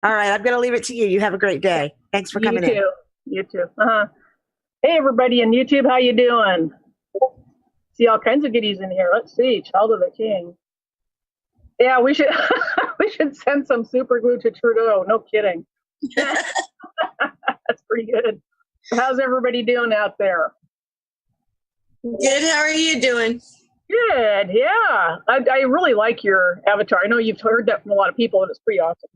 All right, I'm going to leave it to you. You have a great day. Thanks for You coming in. too. You too. Hey, everybody on YouTube, how you doing? See all kinds of goodies in here. Let's see. Child of the King. Yeah, we should we should send some super glue to Trudeau. No kidding. That's pretty good. How's everybody doing out there? Good. How are you doing? Good. Yeah, I really like your avatar. I know you've heard that from a lot of people, and it's pretty awesome.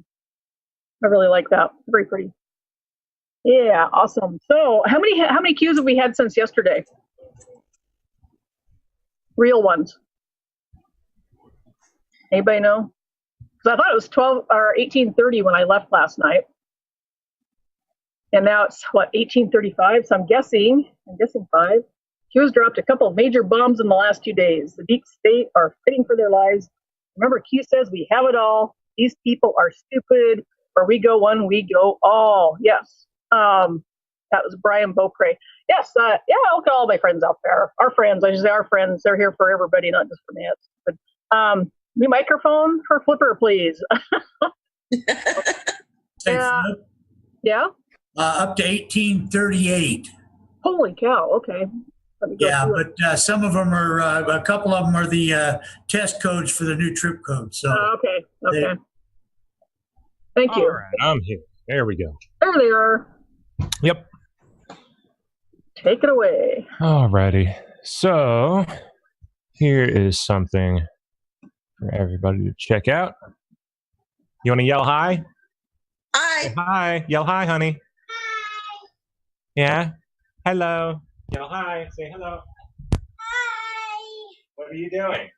I really like that. Very pretty. Yeah, awesome. So, how many queues have we had since yesterday? Real ones. Anybody know? Because I thought it was 12 or 18:30 when I left last night, and now it's what 18:35. So I'm guessing 5. Queues dropped a couple of major bombs in the last 2 days. The deep state are fighting for their lives. Remember, Q says we have it all. These people are stupid. Where we go one, we go all. Yes. That was Brian Beaupre. Yes. Yeah, look at all my friends out there. Our friends. I should say our friends. They're here for everybody, not just for me. But new microphone for Flipper, please. Hey, Yeah. up to 1838. Holy cow. Okay. Yeah, but some of them are, a couple of them are the test codes for the new trip code. So okay. Thank you. All right, I'm here. There we go. There they are. Yep. Take it away. All righty. So here is something for everybody to check out. You want to yell hi? Hi. Say hi. Yell hi, honey. Hi. Yeah? Hello. Yell hi. Say hello. Hi. What are you doing?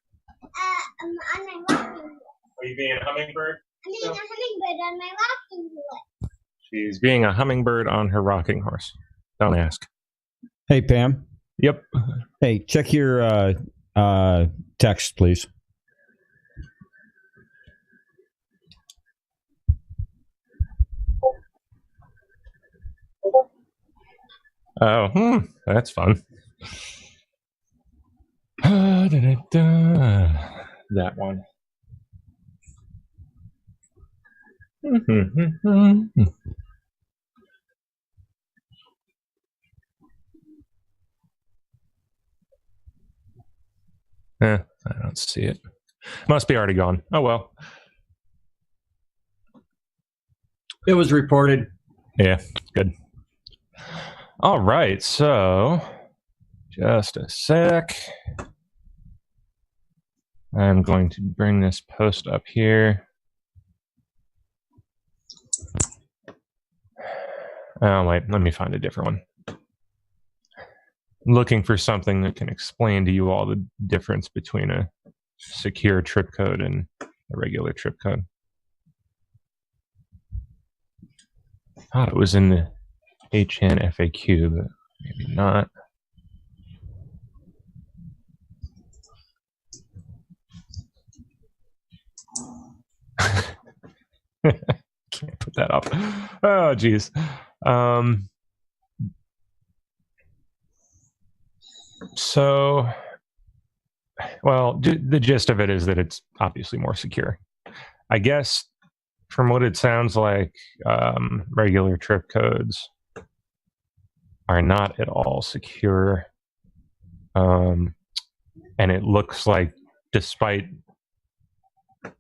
I'm on my walking horse. Are you being a hummingbird? I'm being a hummingbird on my walking horse. She's being a hummingbird on her rocking horse. Don't ask. Hey, Pam. Yep. Hey, check your text, please. Oh, that's fun. That one. I don't see it. Must be already gone. Oh well. It was reported. Yeah, good. All right, so just a sec. I'm going to bring this post up here. Oh, wait, let me find a different one. I'm looking for something that can explain to you all the difference between a secure trip code and a regular trip code. I thought it was in the HN FAQ, but maybe not. Can't put that up. Oh, geez. So, well, the gist of it is that it's obviously more secure. I guess from what it sounds like, regular trip codes are not at all secure. And it looks like despite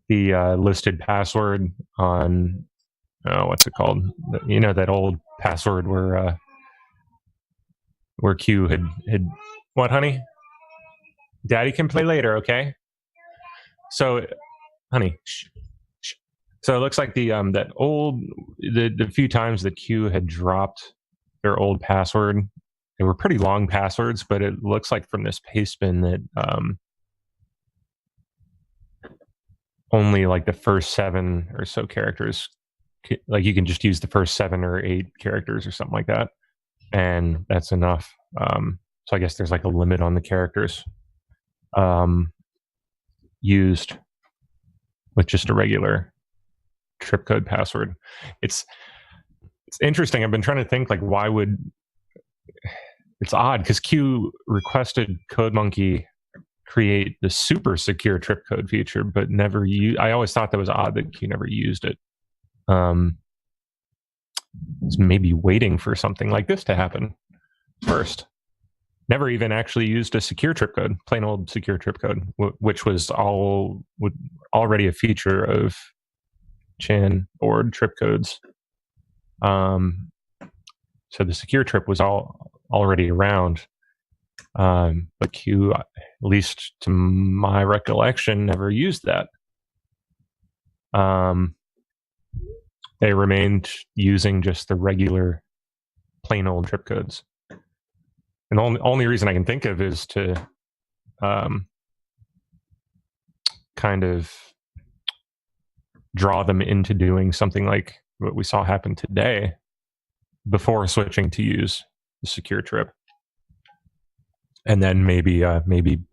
the listed password on, what's it called? You know, that old password where Q had what, honey? Daddy can play later, okay? So, honey, shh. So it looks like the few times that Q had dropped their old password, they were pretty long passwords, but it looks like from this paste bin that only like the first 7 or so characters, like you can just use the first 7 or 8 characters or something like that, and that's enough. So I guess there's like a limit on the characters used with just a regular trip code password. It's interesting. I've been trying to think, like, why would, it's odd because Q requested CodeMonkey create the super secure trip code feature, but never used. I always thought that was odd that Q never used it. is maybe waiting for something like this to happen first. Never even actually used a secure trip code, plain old secure trip code, which was already a feature of Chan board trip codes. So the secure trip was already around, but Q, at least to my recollection, never used that. They remained using just the regular plain old trip codes. And the only reason I can think of is to kind of draw them into doing something like what we saw happen today before switching to use the secure trip. And then maybe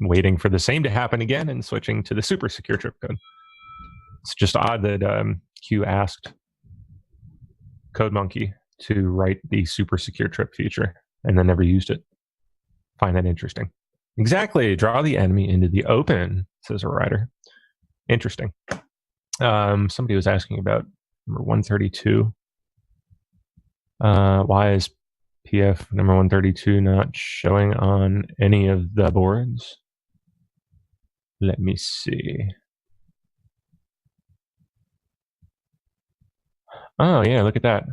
waiting for the same to happen again and switching to the super secure trip code. It's just odd that Q asked CodeMonkey to write the super secure trip feature and then never used it. Find that interesting. Exactly. Draw the enemy into the open, says a writer. Interesting. Somebody was asking about number 132. Why is PF number 132 not showing on any of the boards? Let me see. Oh, yeah, look at that.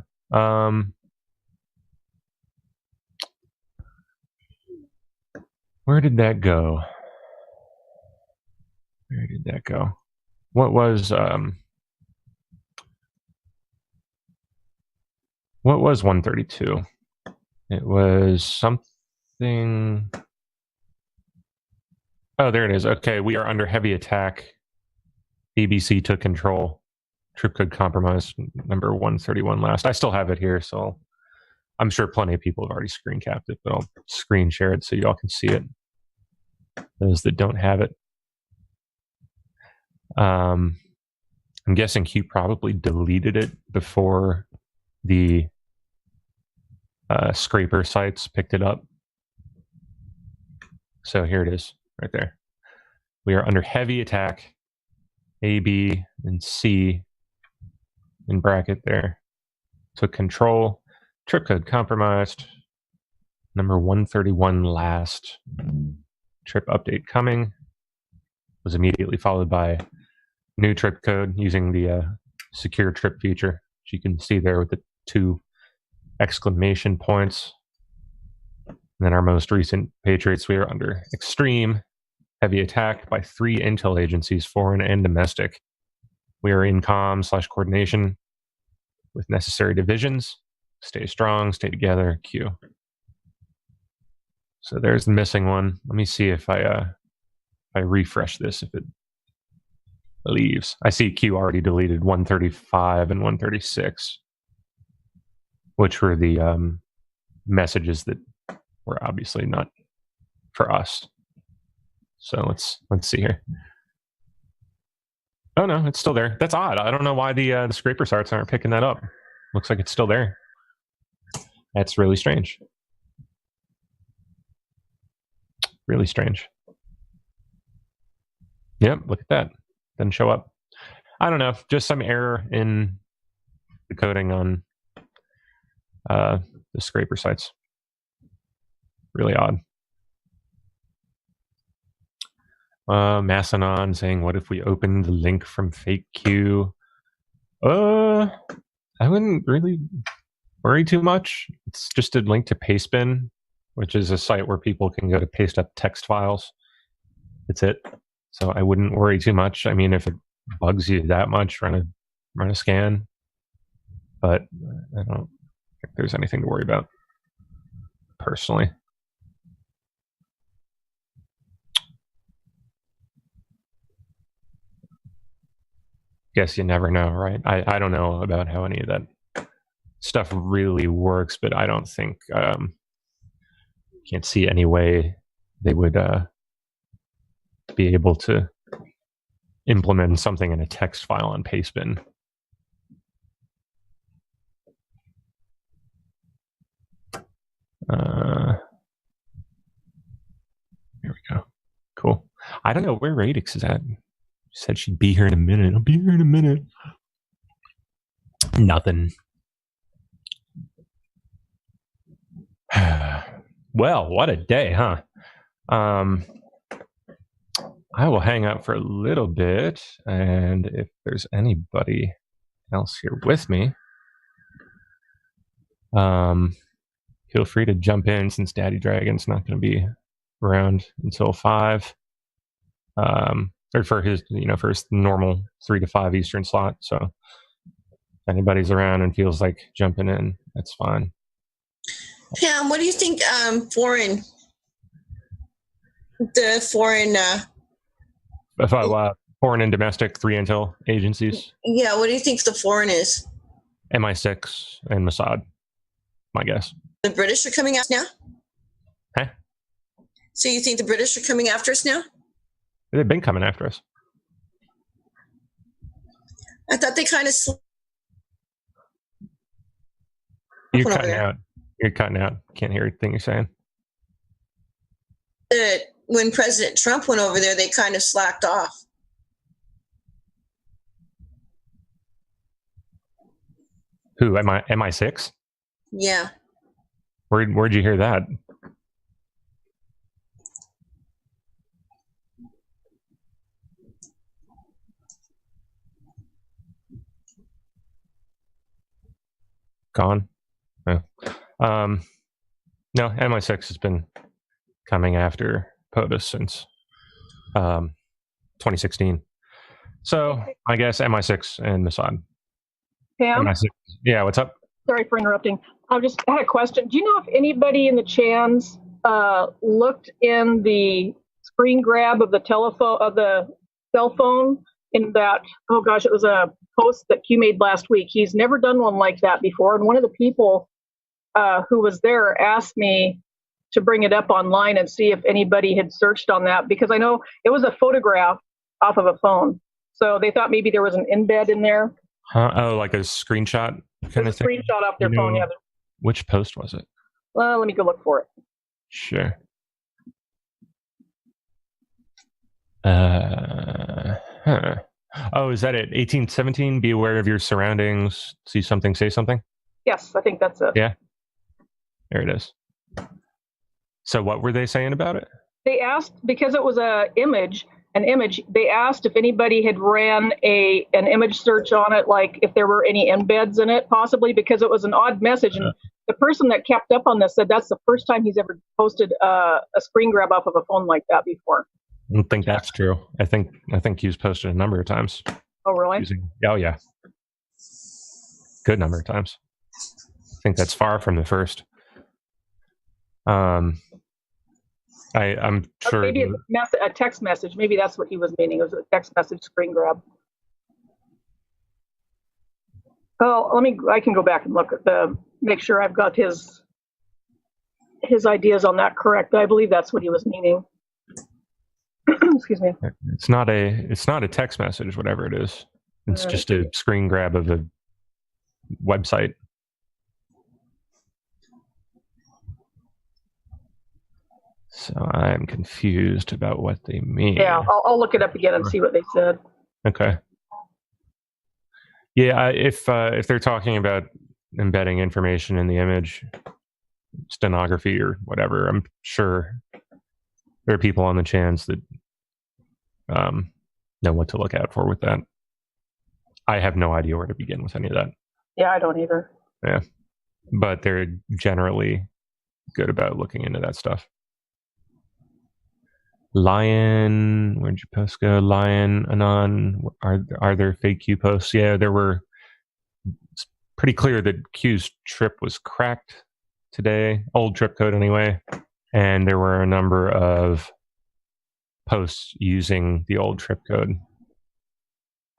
Where did that go? Where did that go? What was 132? It was something. Oh, there it is. Okay, we are under heavy attack. ABC took control. Trip code compromise number 131 last. I still have it here, so I'm sure plenty of people have already screen capped it, but I'll screen share it so y'all can see it. Those that don't have it. I'm guessing Q probably deleted it before the scraper sites picked it up. So here it is, right there. We are under heavy attack. A, B, and C in bracket there. Took control. Trip code compromised. Number 131 last. Trip update coming. Was immediately followed by new trip code using the secure trip feature, which you can see there with the 2 exclamation points. And then our most recent Patriots, we are under extreme heavy attack by 3 intel agencies, foreign and domestic. We are in comm/coordination with necessary divisions. Stay strong, stay together, Q. So there's the missing one. Let me see if I refresh this, if it leaves. I see Q already deleted 135 and 136, which were the messages that were obviously not for us. So let's see here. Oh no, it's still there. That's odd. I don't know why the scraper sites aren't picking that up. Looks like it's still there. That's really strange. Really strange. Yep, look at that. Doesn't show up. I don't know. Just some error in the coding on the scraper sites. Really odd. Massinon saying, what if we open the link from fake Q? I wouldn't really worry too much. It's just a link to Pastebin, which is a site where people can go to paste up text files. That's it. So I wouldn't worry too much. I mean, if it bugs you that much, run a scan. But I don't think there's anything to worry about, personally. Guess you never know, right? I don't know about how any of that stuff really works, but I don't think can't see any way they would be able to implement something in a text file on Pastebin. Here we go. Cool. I don't know where Radix is at. She said she'd be here in a minute. I'll be here in a minute. Nothing. Well, what a day, huh? I will hang out for a little bit, and if there's anybody else here with me, feel free to jump in since Daddy Dragon's not going to be around until 5. Or for his, for his normal 3 to 5 Eastern slot. So if anybody's around and feels like jumping in, that's fine. Pam, what do you think the foreign Foreign and domestic 3 intel agencies? Yeah, what do you think the foreign is? MI6 and Mossad, my guess. The British are coming after us now? Huh? So you think the British are coming after us now? They've been coming after us. I thought they kind of You're over cutting there. out. You're cutting out. Can't hear anything you're saying. that when President Trump went over there, they kind of slacked off. Who? MI6? Yeah. Where'd you hear that? Gone? No. No, MI6 has been coming after POTUS since 2016. So I guess MI6 and Mossad. Pam, MI6. Yeah, what's up? sorry for interrupting. I just had a question. Do you know if anybody in the Chans looked in the screen grab of the telephone of the cell phone in that? Oh gosh, it was a post that Q made last week. He's never done one like that before, and one of the people who was there asked me to bring it up online and see if anybody had searched on that, because I know it was a photograph off of a phone, so they thought maybe there was an embed in there. Oh, like a screenshot kind of There's a thing? screenshot off their phone. Yeah. Which post was it? Well, let me go look for it. Sure. Oh, is that it? 1817, be aware of your surroundings. See something, say something? Yes, I think that's it. Yeah. There it is. So what were they saying about it? They asked, because it was an image, they asked if anybody had ran an image search on it, like if there were any embeds in it, possibly, because it was an odd message. And the person that kept up on this said that's the first time he's ever posted a screen grab off of a phone like that before. I don't think that's true. I think Q's posted a number of times. Oh, really? Oh, yeah. Good number of times. I think that's far from the first. I'm sure. Maybe it's a text message. Maybe that's what he was meaning. It was a text message screen grab. Oh, I can go back and look at make sure I've got his ideas on that correct. I believe that's what he was meaning. Excuse me. It's not a text message, whatever it is. It's just a screen grab of a website. So I'm confused about what they mean. Yeah, I'll look it up again and see what they said. Okay. Yeah, if they're talking about embedding information in the image, stenography or whatever, I'm sure there are people on the Chans that know what to look out for with that. I have no idea where to begin with any of that. Yeah, I don't either. Yeah, but they're generally good about looking into that stuff. Lion, where'd your post go? Lion, Anon, are there fake Q posts? Yeah, there were. It's pretty clear that Q's trip was cracked today, old trip code anyway, and there were a number of posts using the old trip code,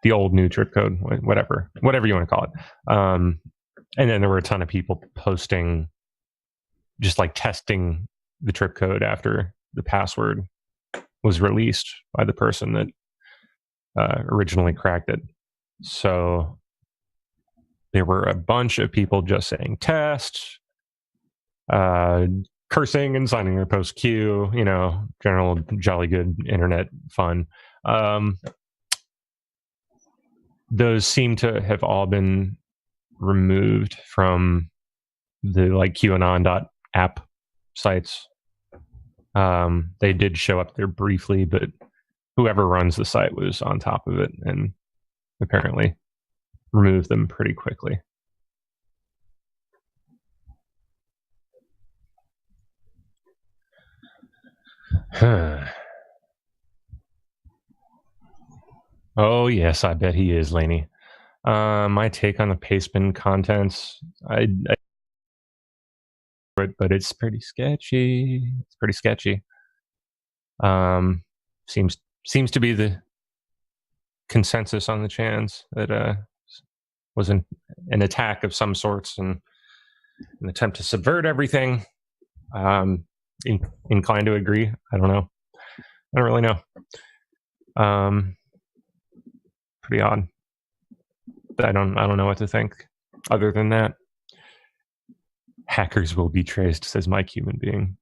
the old new trip code, whatever you want to call it. And then there were a ton of people posting, just like testing the trip code after the password was released by the person that originally cracked it. So there were a bunch of people just saying test, cursing and signing their post Q, general jolly good internet fun. Those seem to have all been removed from the like QAnon.app sites. They did show up there briefly, but whoever runs the site was on top of it and apparently removed them pretty quickly. Oh yes, I bet he is, Laney. My take on the Pastebin contents, but it's pretty sketchy. It's pretty sketchy. Seems to be the consensus on the chans that was an attack of some sorts and an attempt to subvert everything. Inclined to agree. I don't know. I don't really know. Pretty odd. I don't know what to think other than that. Hackers will be traced, says Mike Human Being.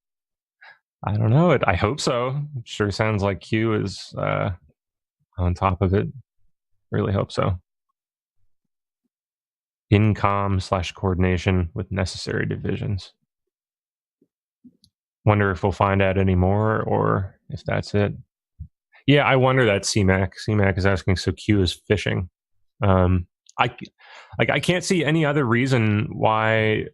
I don't know it. I hope so. It sure sounds like Q is on top of it. Really hope so. Incom/coordination with necessary divisions. Wonder if we'll find out any more or if that's it. Yeah, I wonder that CMAC. CMAC is asking, so Q is phishing. I can't see any other reason why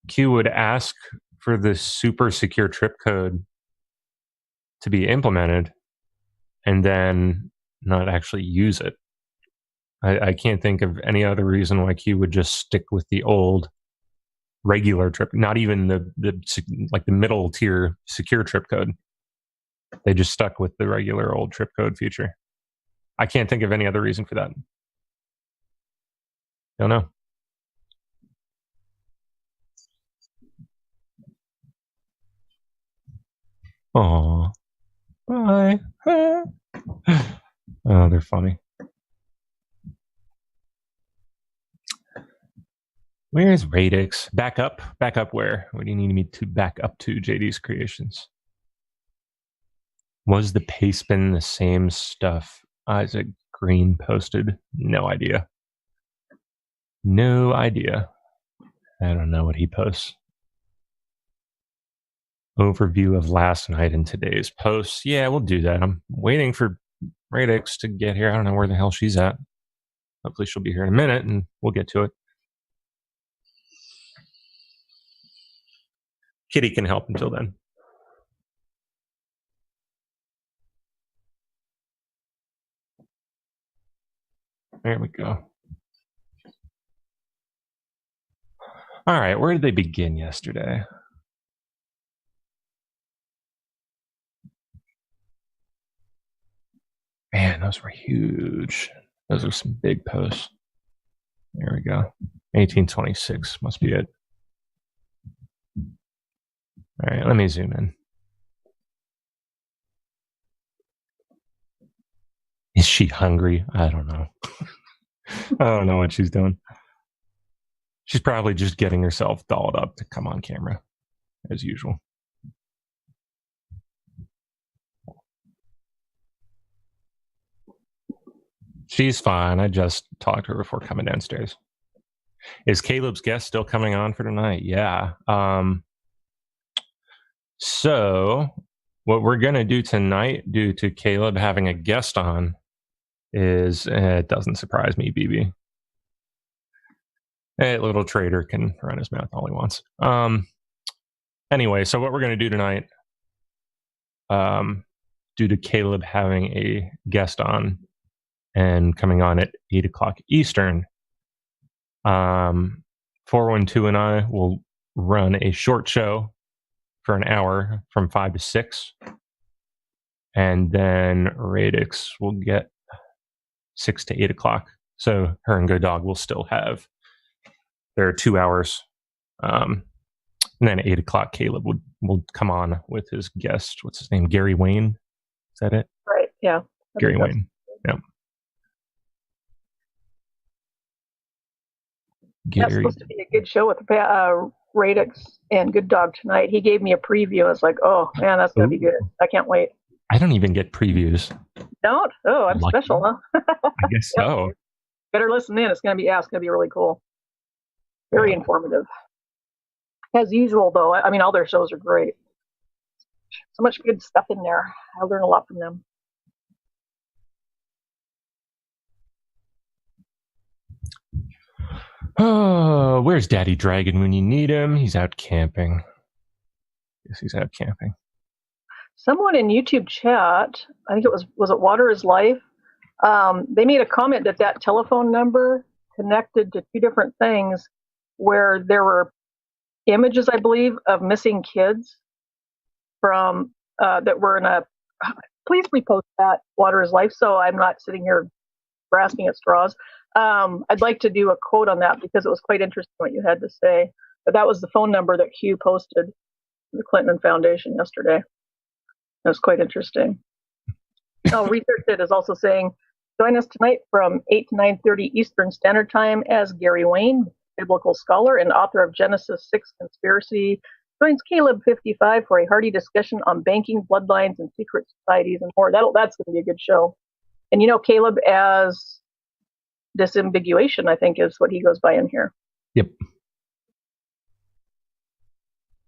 Q would ask for the super secure trip code to be implemented and then not actually use it. I can't think of any other reason why Q would just stick with the old regular trip, not even the middle tier secure trip code. They just stuck with the regular old trip code feature. I can't think of any other reason for that. Don't know. Aw. Bye. Oh, they're funny. Where's Radix? Back up? Back up where? What do you need me to back up to, JD's Creations? Was the Pastebin the same stuff Isaac Green posted? No idea. No idea. I don't know what he posts. Overview of last night and today's posts. Yeah, we'll do that. I'm waiting for Radix to get here. I don't know where the hell she's at. Hopefully she'll be here in a minute and we'll get to it. Kitty can help until then. There we go. All right, where did they begin yesterday? Man, those were huge. Those are some big posts. There we go. 1826 must be it. All right, let me zoom in. Is she hungry? I don't know. I don't know what she's doing. She's probably just getting herself dolled up to come on camera, as usual. She's fine. I just talked to her before coming downstairs. Is Caleb's guest still coming on for tonight? Yeah. So what we're going to do tonight, due to Caleb having a guest on, is, it doesn't surprise me, BB. Little trader can run his mouth all he wants. Anyway, so what we're going to do tonight, due to Caleb having a guest on and coming on at 8 o'clock Eastern, 412 and I will run a short show for an hour from 5 to 6. And then Radix will get 6 to 8 o'clock. So her and Good Dog will still have their 2 hours. And then at 8 o'clock, Caleb will come on with his guest. What's his name? Gary Wayne? Is that it? Right, yeah. Gary Wayne. Yeah. That's supposed to be a good show with Radix and Good Dog tonight. He gave me a preview. I was like, oh, man, that's going to be good. I can't wait. I don't even get previews. Don't? Oh, I'm Lucky. special, huh? I guess so. better listen in. It's going to be really cool. Very informative. As usual, though, I mean, all their shows are great. So much good stuff in there. I learn a lot from them. Oh, where's Daddy Dragon when you need him? He's out camping. Guess he's out camping. Someone in YouTube chat, I think it was it Water is Life? They made a comment that telephone number connected to two different things where there were images, I believe, of missing kids from that were in a. Please repost that, Water is Life, so I'm not sitting here grasping at straws. I'd like to do a quote on that because it was quite interesting what you had to say. But that was the phone number that Hugh posted to the Clinton Foundation yesterday. That was quite interesting. Oh, Research It is also saying, join us tonight from 8 to 9:30 Eastern Standard Time as Gary Wayne, biblical scholar and author of Genesis 6 Conspiracy, joins Caleb 55 for a hearty discussion on banking, bloodlines, and secret societies and more. That's going to be a good show. And you know, Caleb as Disambiguation, I think, is what he goes by in here. Yep.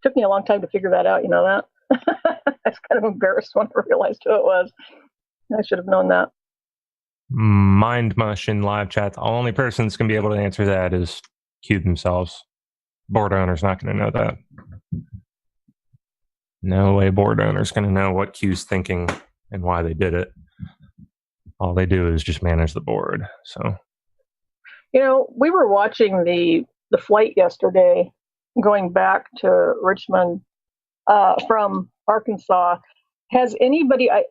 Took me a long time to figure that out, you know that? I was kind of embarrassed when I realized who it was. I should have known that. Mind Mush in live chat. The only person that's going to be able to answer that is Q themselves. Board owner's not going to know that. No way board owner's going to know what Q's thinking and why they did it. All they do is just manage the board. So, you know, we were watching the flight yesterday going back to Richmond from Arkansas. Has anybody, I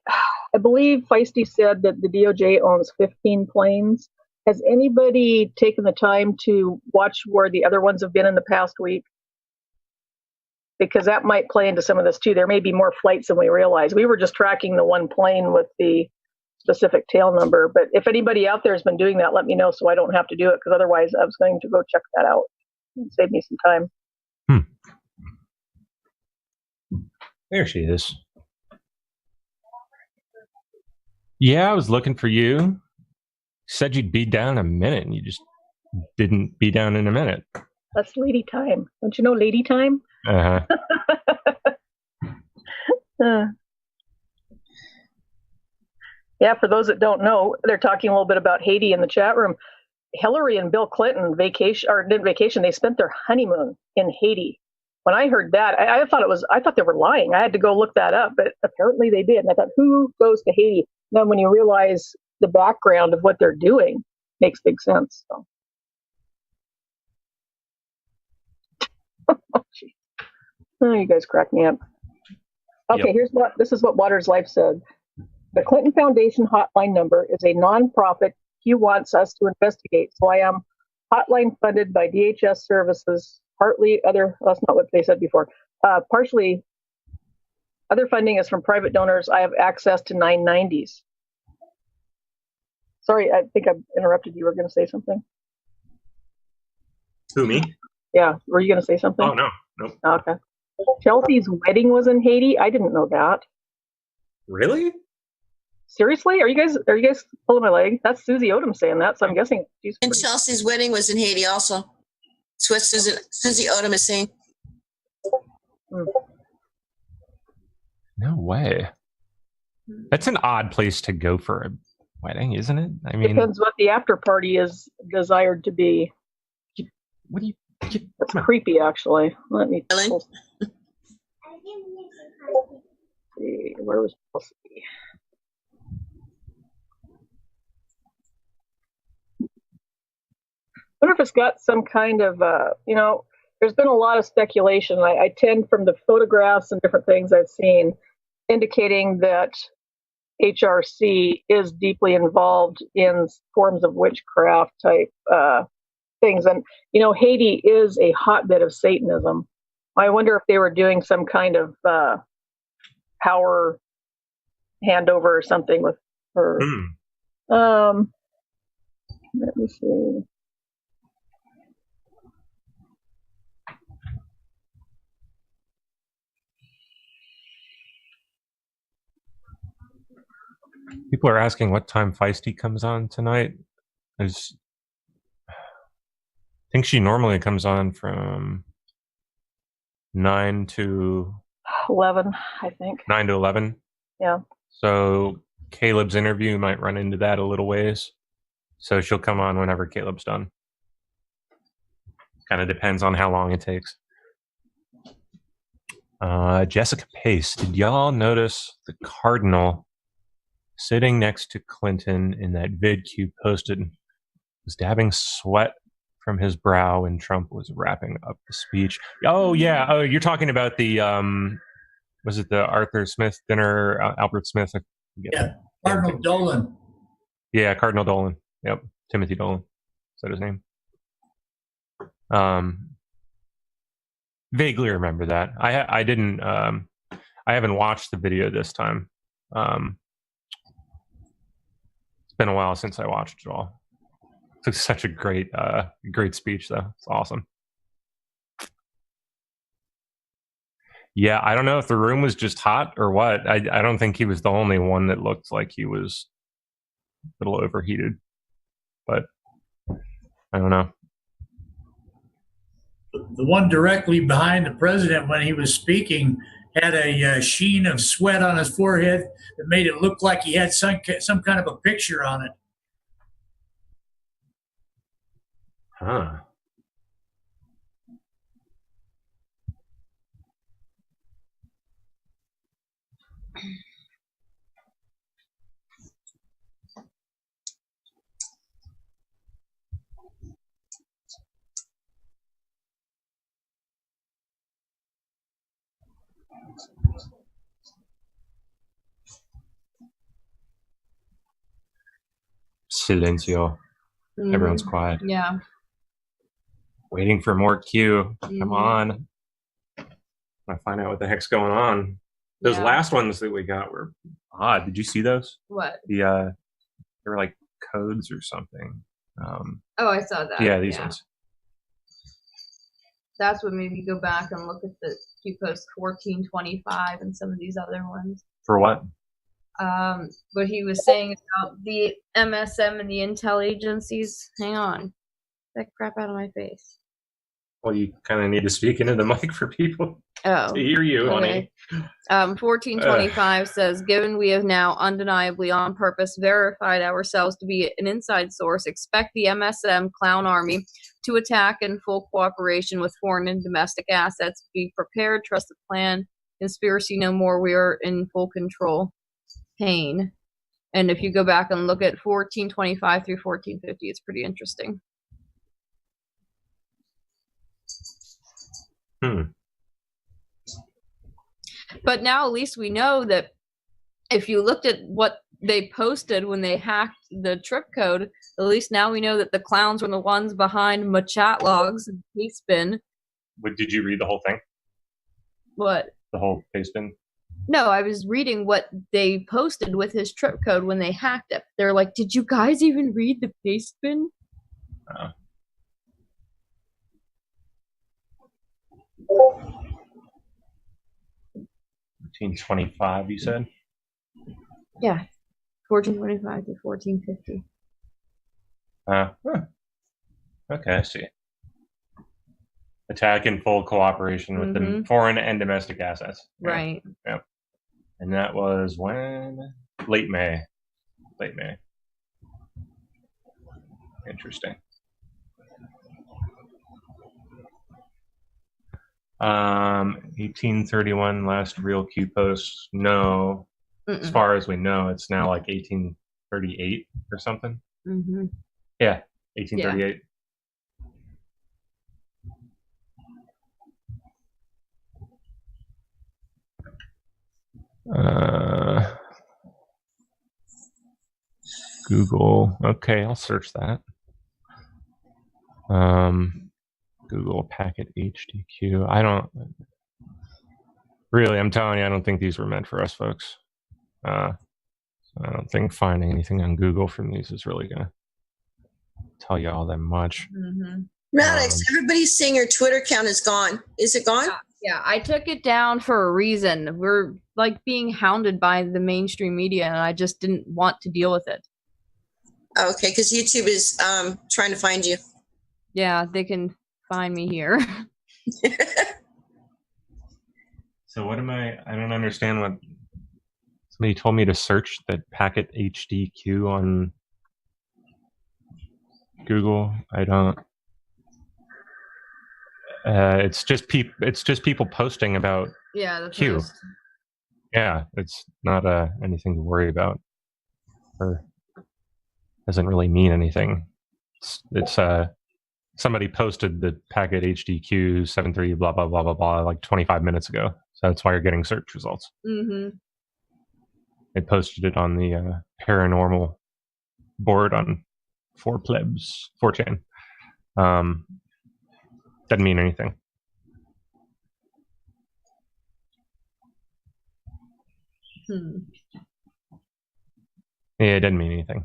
believe Feisty said that the DOJ owns 15 planes. Has anybody taken the time to watch where the other ones have been in the past week? Because that might play into some of this too. There may be more flights than we realize. We were just tracking the one plane with the specific tail number. But if anybody out there has been doing that, let me know so I don't have to do it, because otherwise I was going to go check that out and save me some time. There she is. Yeah, I was looking for you. Said you'd be down in a minute, and you just didn't be down in a minute. That's lady time. Don't you know lady time? Uh-huh. Yeah, for those that don't know, they're talking a little bit about Haiti in the chat room. Hillary and Bill Clinton didn't vacation. They spent their honeymoon in Haiti. When I heard that, I thought they were lying. I had to go look that up, but apparently they did. And I thought, who goes to Haiti? And then when you realize the background of what they're doing, makes big sense. So. Oh, you guys crack me up. Okay, Yep. this is what Water's Life said. The Clinton Foundation hotline number is a nonprofit he wants us to investigate. So I am hotline funded by DHS services, partly other, that's not what they said before, partially other funding is from private donors. I have access to 990s. Sorry, I think I interrupted. You were going to say something? Who, me? Yeah, were you going to say something? Oh, no. Nope. Okay. Chelsea's wedding was in Haiti. I didn't know that. Really? Seriously? Are you guys pulling my leg? That's Susie Odom saying that, so I'm guessing she's And pretty- Chelsea's wedding was in Haiti also. That's what Susie Odom is saying. No way. That's an odd place to go for a wedding, isn't it? I mean, Depends what the after party is desired to be. what do you? That's creepy, actually. Let me Really? see. Where was Chelsea? I wonder if it's got some kind of, there's been a lot of speculation. I tend, from the photographs and different things I've seen, indicating that HRC is deeply involved in forms of witchcraft type things. And, Haiti is a hotbed of Satanism. I wonder if they were doing some kind of power handover or something with her. Let me see. People are asking what time Feisty comes on tonight. think she normally comes on from 9 to 11, I think. 9 to 11. Yeah. So Caleb's interview might run into that a little ways. So she'll come on whenever Caleb's done. Kind of depends on how long it takes. Jessica Pace, did y'all notice the Cardinal sitting next to Clinton in that vid Q posted was dabbing sweat from his brow when Trump was wrapping up the speech? Oh yeah. Oh, you're talking about the was it the Arthur Smith dinner? Albert Smith. Yeah, Cardinal Dolan. Yeah, Cardinal Dolan. Yep, Timothy Dolan. Is that his name? Vaguely remember that. I didn't. I haven't watched the video this time. It's been a while since I watched it all. It's such a great speech, though. It's awesome. Yeah, I don't know if the room was just hot or what. I don't think he was the only one that looked like he was a little overheated. But I don't know. The one directly behind the president when he was speaking had a sheen of sweat on his forehead that made it look like he had some kind of a picture on it. Huh. Silencio. Everyone's quiet. Yeah. Waiting for more Q. Come Mhm. on. I find out what the heck's going on. Those Yeah. last ones that we got were odd. Did you see those? What? They were like codes or something. Oh, I saw that. Yeah, these ones. That's what made me go back and look at the Q post 1425 and some of these other ones. For what? What he was saying about the MSM and the intel agencies. Hang on. That crap out of my face. Well, you kind of need to speak into the mic for people Oh. to hear you, honey. 1425 says, given we have now undeniably on purpose verified ourselves to be an inside source, expect the MSM clown army to attack in full cooperation with foreign and domestic assets. Be prepared, trust the plan, conspiracy no more, we are in full control. Pain. And if you go back and look at 1425 through 1450, it's pretty interesting. But now at least we know that if you looked at what they posted when they hacked the trip code, at least now we know that the clowns were the ones behind Machat logs and Pastebin. Did you read the whole thing? What? The whole Pastebin? No, I was reading what they posted with his trip code when they hacked it. They're like, did you guys even read the Pastebin? 1425, you said? Yeah. 1425 to 1450. Okay, I see. Attack in full cooperation with the foreign and domestic assets. Yeah. Right. Yep. And that was when? Late May. Late May. Interesting. 1831 last real Q post. No. As far as we know, it's now like 1838 or something. Mm-hmm. Yeah, 1838. Google. Okay, I'll search that. Google packet HDQ. I don't really. I'm telling you, I don't think these were meant for us, folks. I don't think finding anything on Google from these is really gonna tell you all that much. Maddox, everybody's saying your Twitter account is gone. Is it gone? Yeah, I took it down for a reason. We're like being hounded by the mainstream media, and I just didn't want to deal with it. Okay, because YouTube is trying to find you. Yeah, they can find me here. So what am I don't understand what somebody told me to search the packet HDQ on Google. I don't it's just people posting about Yeah, the Q. post. Yeah, it's not anything to worry about. Or doesn't really mean anything. It's somebody posted the packet HDQ 73 blah blah blah blah blah like 25 minutes ago. So that's why you're getting search results. Mm-hmm. They posted it on the paranormal board on 4chan. Doesn't mean anything. Yeah, it doesn't mean anything.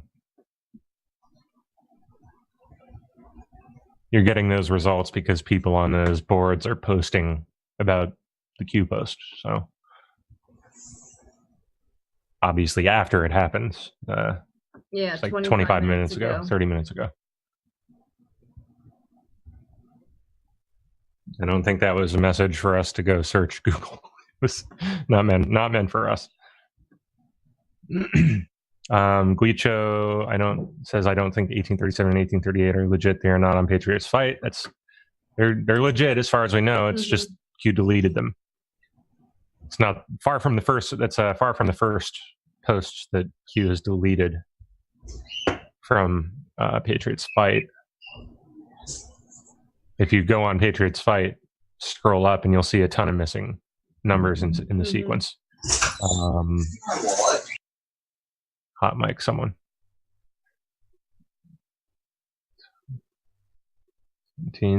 You're getting those results because people on those boards are posting about the Q post. So obviously after it happens, Yeah, it's like 25 minutes ago, 30 minutes ago. I don't think that was a message for us to go search Google. It was not meant for us. Guicho says I don't think 1837 and 1838 are legit. They are not on Patriots Fight. They're legit as far as we know. It's just Q deleted them. It's not far from the first. That's far from the first post that Q has deleted from Patriots Fight. If you go on Patriots Fight, scroll up and you'll see a ton of missing numbers in the sequence. Hot mic, someone.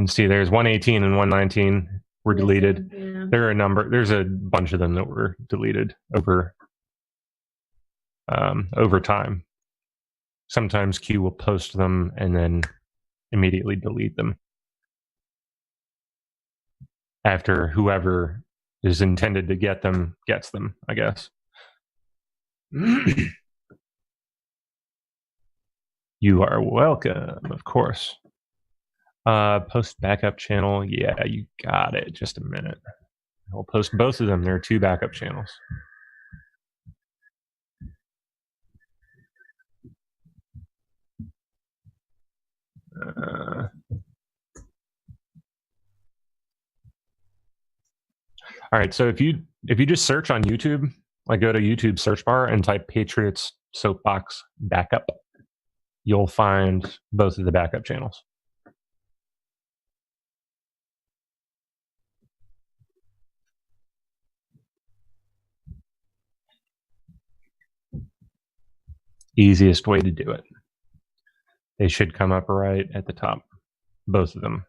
See, there's 118 and 119 were deleted. Yeah. There's a bunch of them that were deleted over time. Sometimes Q will post them and then immediately delete them after whoever is intended to get them gets them, I guess. You are welcome, of course. Post backup channel. Yeah, you got it. Just a minute. I'll post both of them. There are 2 backup channels. All right. So if you just search on YouTube, like go to YouTube search bar and type Patriots Soapbox Backup, you'll find both of the backup channels. Easiest way to do it. They should come up right at the top, both of them.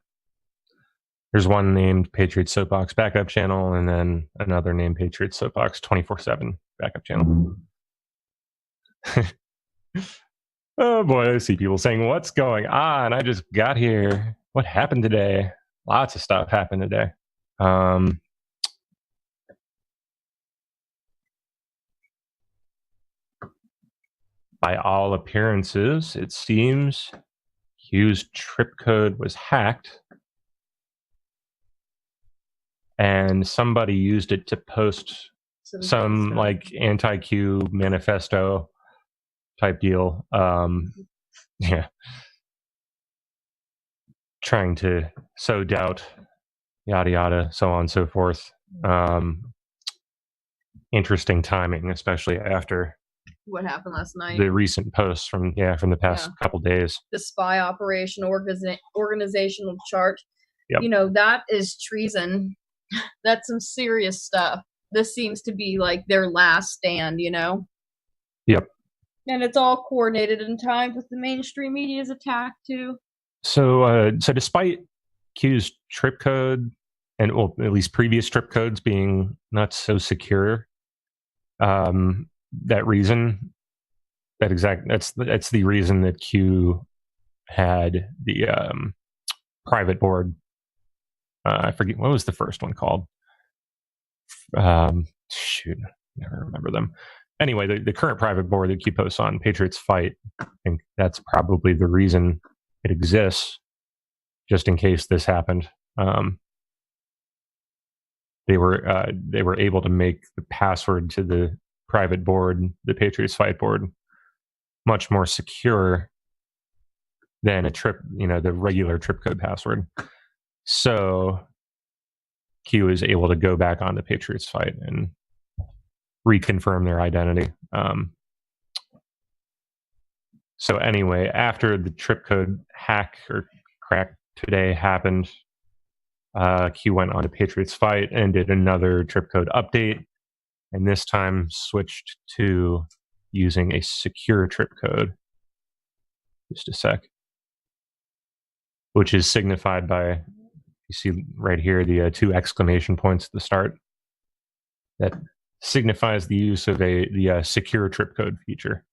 There's one named Patriots Soapbox Backup Channel, and then another named Patriots Soapbox 24/7 Backup Channel. Oh boy, I see people saying, what's going on? I just got here. What happened today? Lots of stuff happened today. By all appearances, it seems Q's trip code was hacked and somebody used it to post some like anti-Q manifesto type deal. Yeah. Trying to sow doubt, yada, yada, so on and so forth. Interesting timing, especially after What happened last night? the recent posts from the past couple days. The spy operation organizational chart. Yep. You know, that is treason. That's some serious stuff. This seems to be like their last stand, you know? Yep. And it's all coordinated and timed with the mainstream media's attack, too. So despite Q's trip code and at least previous trip codes being not so secure, that's the reason that Q had the private board. I forget, what was the first one called? Shoot, never remember them. Anyway, the current private board that Q posts on Patriots Fight, I think that's probably the reason it exists, just in case this happened. They were able to make the password to the private board, the Patriots Fight board, much more secure than the regular trip code password. So Q is able to go back on the Patriots Fight and reconfirm their identity. So anyway, after the trip code hack or crack today happened, Q went on to Patriots Fight and did another trip code update, and this time switched to using a secure trip code. Just a sec. Which is signified by, you see right here, the 2 exclamation points at the start. That signifies the use of the secure trip code feature.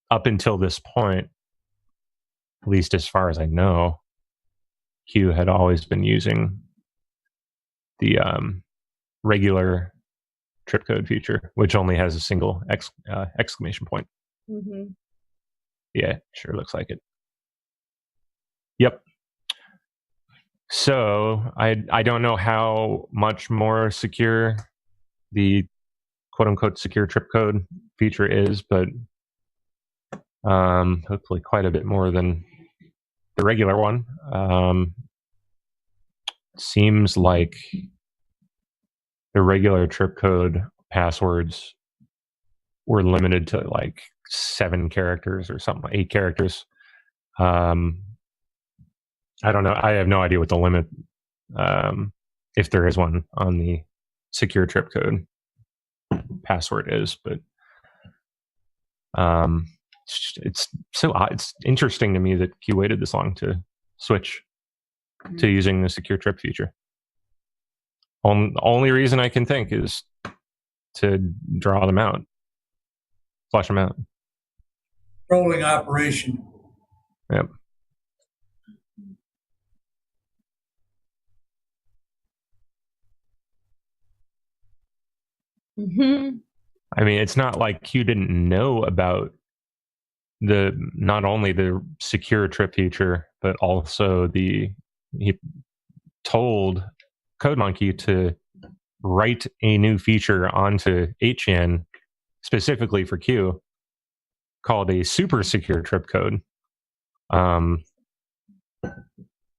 Up until this point, at least as far as I know, Q had always been using the regular trip code feature, which only has a single exclamation point. Mm-hmm. Yeah, sure looks like it. Yep. So I don't know how much more secure the quote unquote secure trip code feature is, but hopefully quite a bit more than the regular one. Seems like the regular trip code passwords were limited to like 7 characters or something, 8 characters. I don't know. I have no idea what the limit, if there is one, on the secure trip code password is, but it's so odd. It's interesting to me that Q waited this long to switch to using the secure trip feature. Only reason I can think is to draw them out, flush them out. Rolling operation. Yep. Mm-hmm. I mean, it's not like Q didn't know about not only the secure trip feature, but also he told CodeMonkey to write a new feature onto 8chan specifically for Q called a super secure trip code,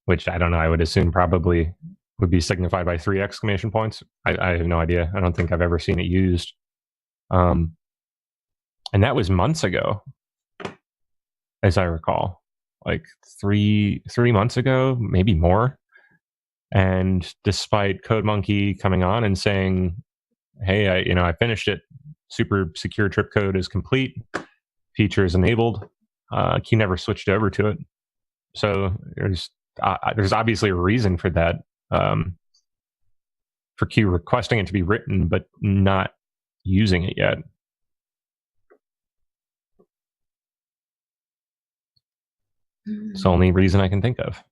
which I don't know, I would assume probably would be signified by 3 exclamation points. I have no idea. I don't think I've ever seen it used. And that was months ago, as I recall, like 3 months ago, maybe more. And despite CodeMonkey coming on and saying, "Hey, I finished it. Super secure trip code is complete. Feature is enabled," Q never switched over to it. So there's obviously a reason for that. For Q requesting it to be written, but not using it yet. It's the only reason I can think of.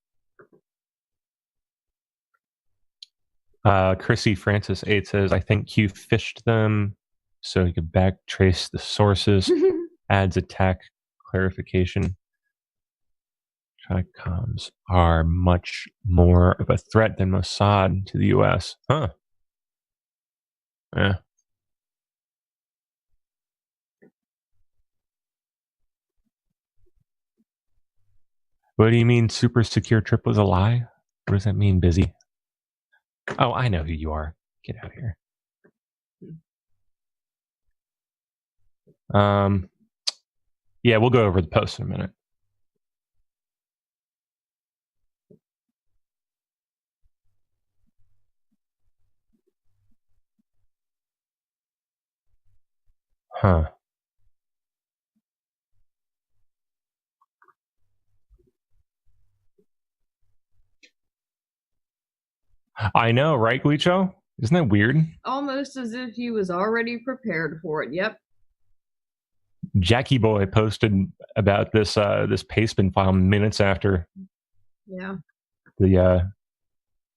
Chrissy Francis 8 says, "I think Q fished them so he could backtrace the sources." Adds attack clarification. Tricoms are much more of a threat than Mossad to the U.S. Huh. Yeah. What do you mean super secure trip was a lie? What does that mean, Busy? Oh, I know who you are. Get out of here. Yeah, we'll go over the post in a minute. Huh. I know, right, Guicho? Isn't that weird? Almost as if he was already prepared for it. Yep. Jackie Boy posted about this this pastebin file minutes after Yeah. the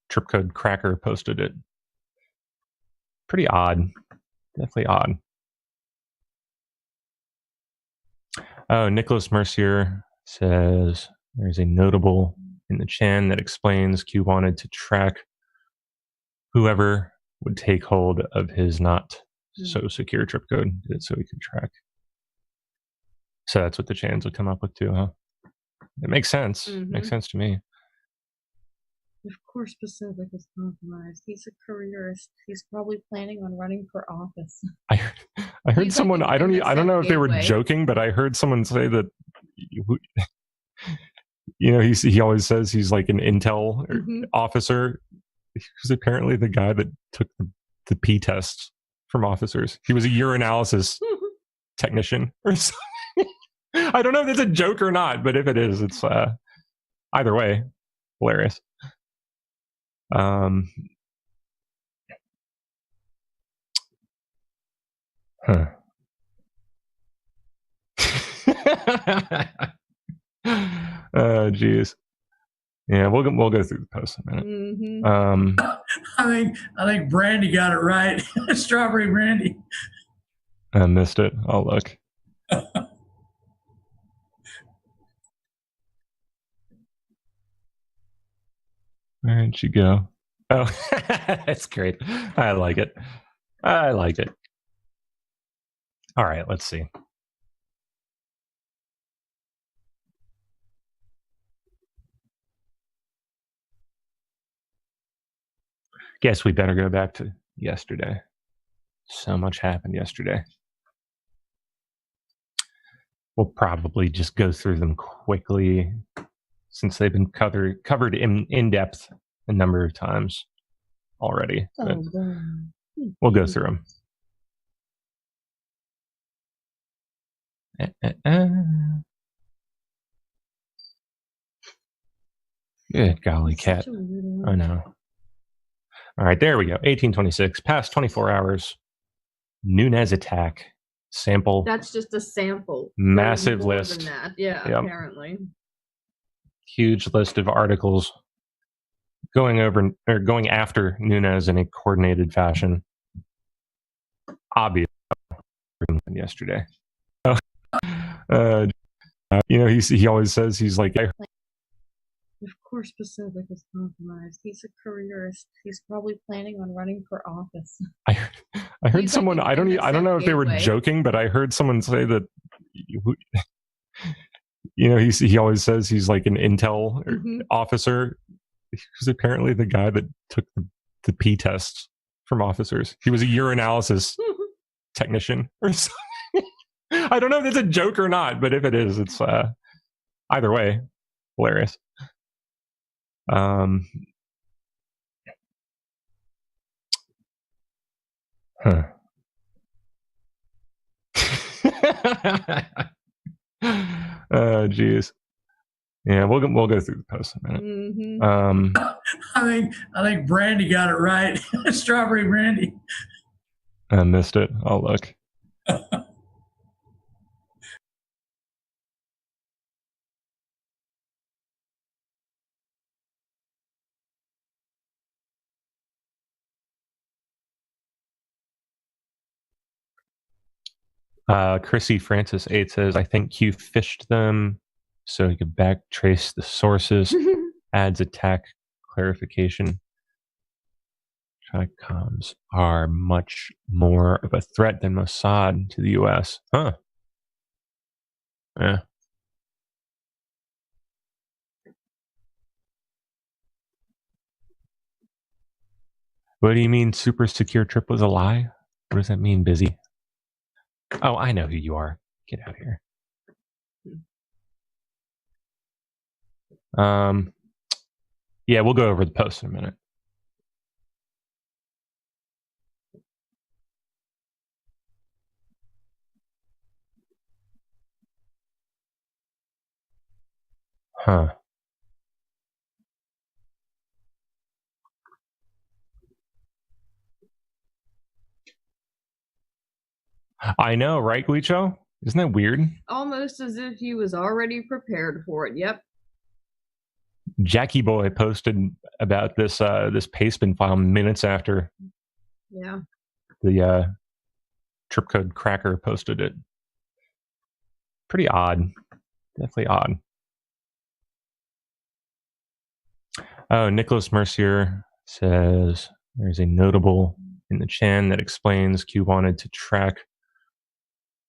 trip code cracker posted it. Pretty odd. Definitely odd. Oh, Nicholas Mercier says there's a notable in the Chan that explains Q wanted to track whoever would take hold of his not so secure trip code so he could track. So that's what the Chans would come up with too, huh? It makes sense. Makes sense to me. Of course, Pacific is compromised. He's a careerist. He's probably planning on running for office. I heard He's like someone. an I don't know if they were gateway. joking, but I heard someone say that. You know, he always says he's like an intel officer. He's apparently the guy that took the P tests from officers. He was a urinalysis technician or something. I don't know if it's a joke or not, but if it is, it's either way hilarious. Huh. Oh, geez. Yeah, we'll go through the post in a minute. I think Brandy got it right. Strawberry Brandy. I missed it. I'll look. Where'd you go? Oh, that's great. I like it. I like it. All right, let's see. Guess we better go back to yesterday. So much happened yesterday. We'll probably just go through them quickly since they've been covered in depth a number of times already. But we'll go through them. Good golly, cat. I know. All right, there we go. 1826, past 24 hours. Nunez attack. Sample. That's just a sample. Massive More list. than that. Yeah, Yep. apparently. Huge list of articles going after Nunez in a coordinated fashion. Obvious yesterday. You know, he always says he's like. Of course, Pacific is compromised. He's a careerist. He's probably planning on running for office. I heard He's someone. like I don't know if they were gateway. joking, but I heard someone say that. You know, he always says he's like an intel officer. He's apparently the guy that took the P tests from officers. He was a urinalysis technician or something. I don't know if it's a joke or not, but if it is, it's either way hilarious. Huh. Oh, geez. Yeah, we'll go through the post in a minute. I think Brandy got it right. Strawberry Brandy. I missed it. I'll look. Chrissy Francis 8 says, I think Q fished them so he could backtrace the sources. Adds attack clarification. Tricoms are much more of a threat than Mossad to the U.S. Huh. Yeah. What do you mean super secure trip was a lie? What does that mean, busy? Oh, I know who you are. Get out of here. Yeah, we'll go over the post in a minute. Huh. I know, right, Guicho? Isn't that weird? Almost as if he was already prepared for it. Yep. Jackie Boy posted about this this pastebin file minutes after Yeah. the trip code cracker posted it. Pretty odd. Definitely odd. Oh, Nicholas Mercier says there's a notable in the Chan that explains Q wanted to track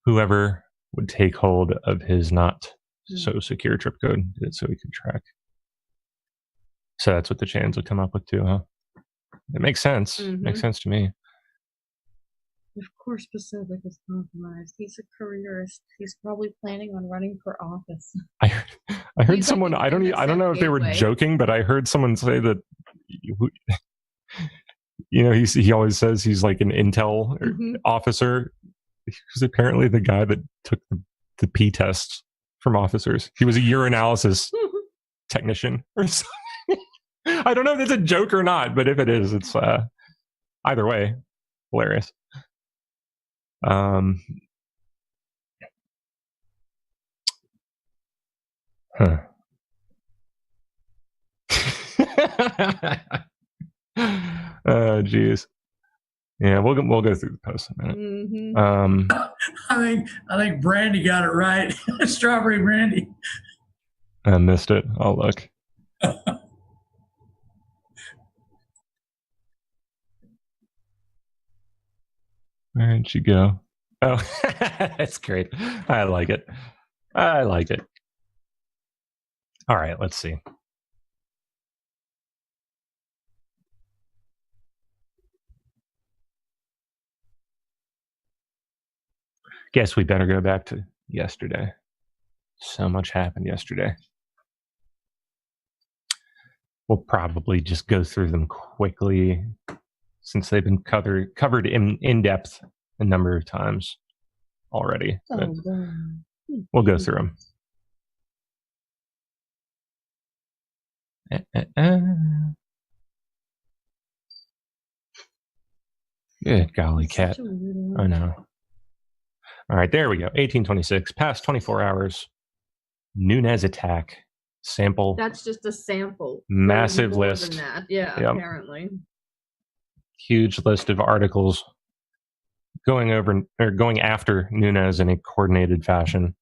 whoever would take hold of his not so secure trip code, did it so he could track. So that's what the Chans would come up with too, huh? It makes sense. Makes sense to me. Of course, Pacific is compromised. He's a careerist. He's probably planning on running for office. I heard He's someone. like I don't know if they were gateway. joking, but I heard someone say that. You know, he always says he's like an intel officer. He's apparently the guy that took the P tests from officers. He was a urinalysis technician or something. I don't know if it's a joke or not, but if it is, it's either way hilarious. Huh. Oh, geez. Yeah, we'll go through the post in a minute. I think Brandy got it right. Strawberry Brandy. I missed it. I'll look. Where'd you go? Oh, that's great. I like it. I like it. All right, let's see. Guess we better go back to yesterday. So much happened yesterday. We'll probably just go through them quickly since they've been covered in depth a number of times already. But we'll go through them. Good golly, cat. I know. All right, there we go. 1826, past 24 hours. Nunez attack. Sample. That's just a sample. Massive More list. than that. Yeah, Yep. apparently. Huge list of articles going after Nunez in a coordinated fashion.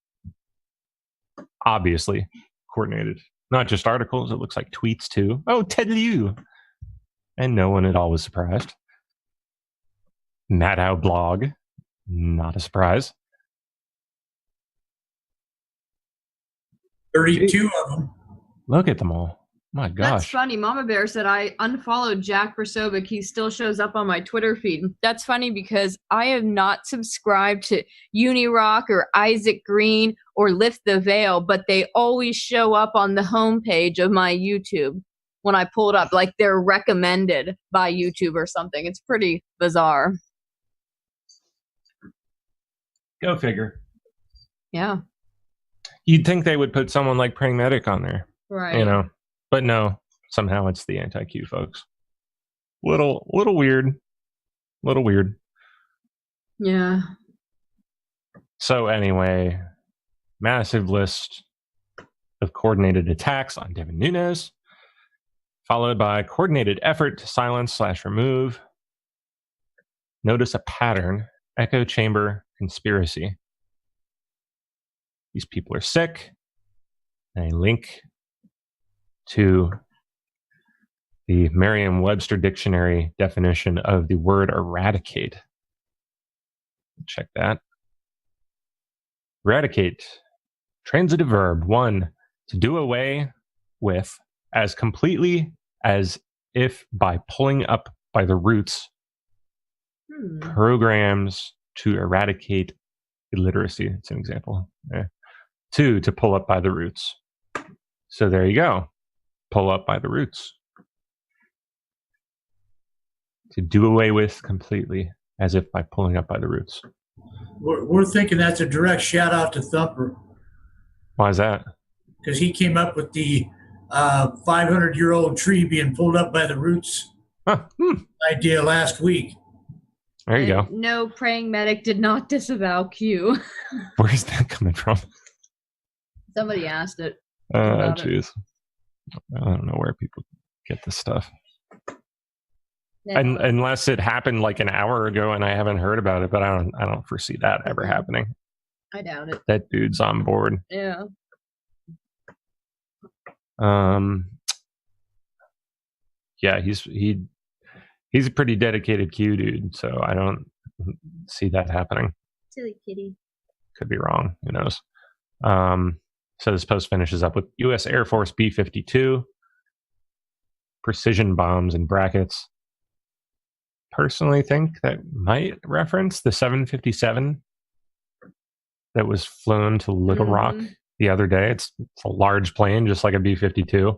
Obviously coordinated. Not just articles, it looks like tweets too. Oh, Ted Lieu. And no one at all was surprised. Maddow blog. Not a surprise. 32 of them. Look at them all. My gosh. That's funny. Mama Bear said I unfollowed Jack Versobic. He still shows up on my Twitter feed. That's funny because I have not subscribed to Unirock or Isaac Green or Lift the Veil, but they always show up on the homepage of my YouTube when I pull it up. Like they're recommended by YouTube or something. It's pretty bizarre. Go figure. Yeah. You'd think they would put someone like Praying Medic on there. Right. You know. But no, somehow it's the anti-Q folks. Little weird. Little weird. Yeah. So anyway, massive list of coordinated attacks on Devin Nunes, followed by coordinated effort to silence/remove. Notice a pattern. Echo chamber conspiracy. These people are sick. And a link to the Merriam-Webster dictionary definition of the word eradicate. Check that. Eradicate. Transitive verb. 1. To do away with as completely as if by pulling up by the roots programs to eradicate illiteracy. It's an example. 2. To pull up by the roots. So there you go. Pull up by the roots. To do away with completely, as if by pulling up by the roots. We're thinking that's a direct shout out to Thumper Why is that? because he came up with the 500-year-old tree being pulled up by the roots idea last week. There you go. No, Praying Medic did not disavow Q. Where's that coming from? Somebody asked it. about it. Jeez. I don't know where people get this stuff. Yeah. And unless it happened like an hour ago and I haven't heard about it, but I don't foresee that ever happening. I doubt it. That dude's on board. Yeah. yeah, he's a pretty dedicated Q dude, so I don't see that happening. Silly kitty. Could be wrong. Who knows? So this post finishes up with U.S. Air Force B-52 precision bombs in brackets. Personally, think that might reference the 757 that was flown to Little Rock the other day. It's a large plane, just like a B-52.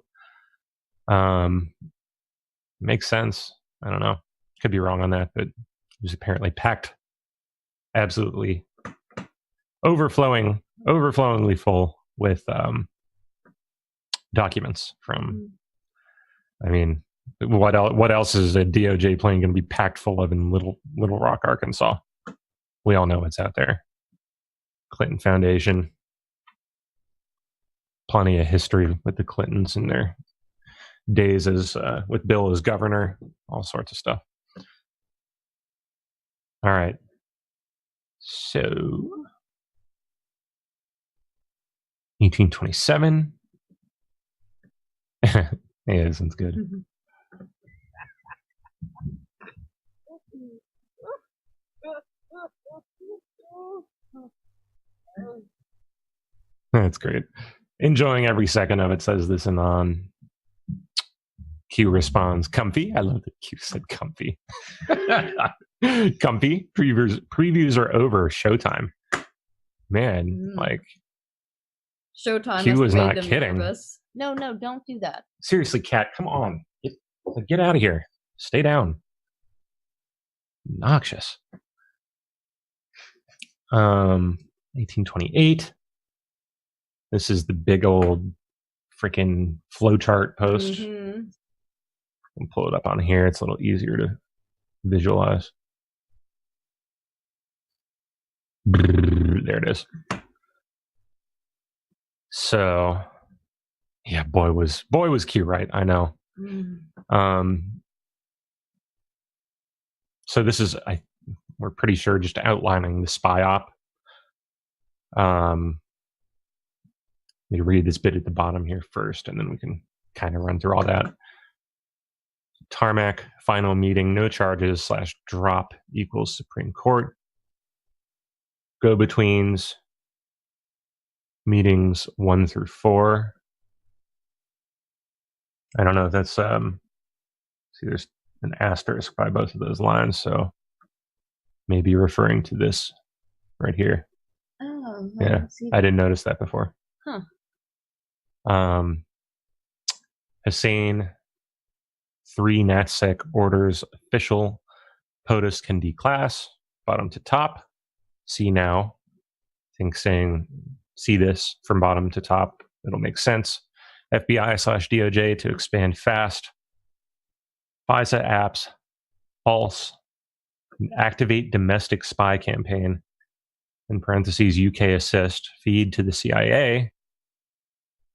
Makes sense. I don't know. Could be wrong on that, but it was apparently packed absolutely overflowingly full with documents from. I mean, what else is a DOJ plane going to be packed full of in Little Rock, Arkansas? We all know what's out there. Clinton Foundation. Plenty of history with the Clintons in their days as with Bill as governor, all sorts of stuff. All right. So 1827. Yeah, this sounds good. That's great. Enjoying every second of it, says this and on. Q responds, comfy. I love that Q said comfy. Comfy. Previews are over. Showtime. Man, like Showtime. Q has was made not them kidding. nervous. No, don't do that. Seriously, Kat, come on. Get out of here. Stay down. Noxious. 1828. This is the big old freaking flowchart post. I'll pull it up on here. It's a little easier to visualize. There it is. So, yeah, boy was Q right. I know. So this is, we're pretty sure, just outlining the spy op. Let me read this bit at the bottom here first, and then we can kind of run through all that. Tarmac, final meeting, no charges / drop equals Supreme Court. Go-betweens, meetings 1 through 4. I don't know if that's, see, there's an asterisk by both of those lines, so maybe referring to this right here. Oh, yeah, I didn't notice that before. Huh. Hussein, 3 NatSec orders official. POTUS can declass, bottom to top. See now. I think saying see this from bottom to top, it'll make sense. FBI / DOJ to expand fast. FISA apps, false. Activate domestic spy campaign. In parentheses, UK assist, feed to the CIA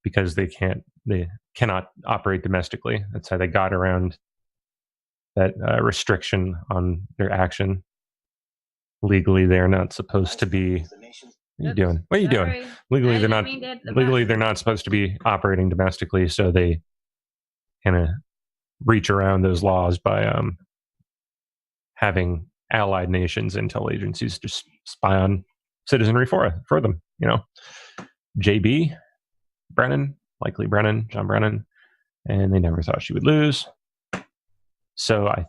because they cannot operate domestically. That's how they got around that restriction on their action. Legally, they're not supposed to be. What are you doing? What are you doing? Legally, they're not. Legally, they're not supposed to be operating domestically, so they kind of reach around those laws by having allied nations intel agencies just spy on citizenry for them. You know, JB Brennan, likely Brennan, John Brennan, and they never thought she would lose. So I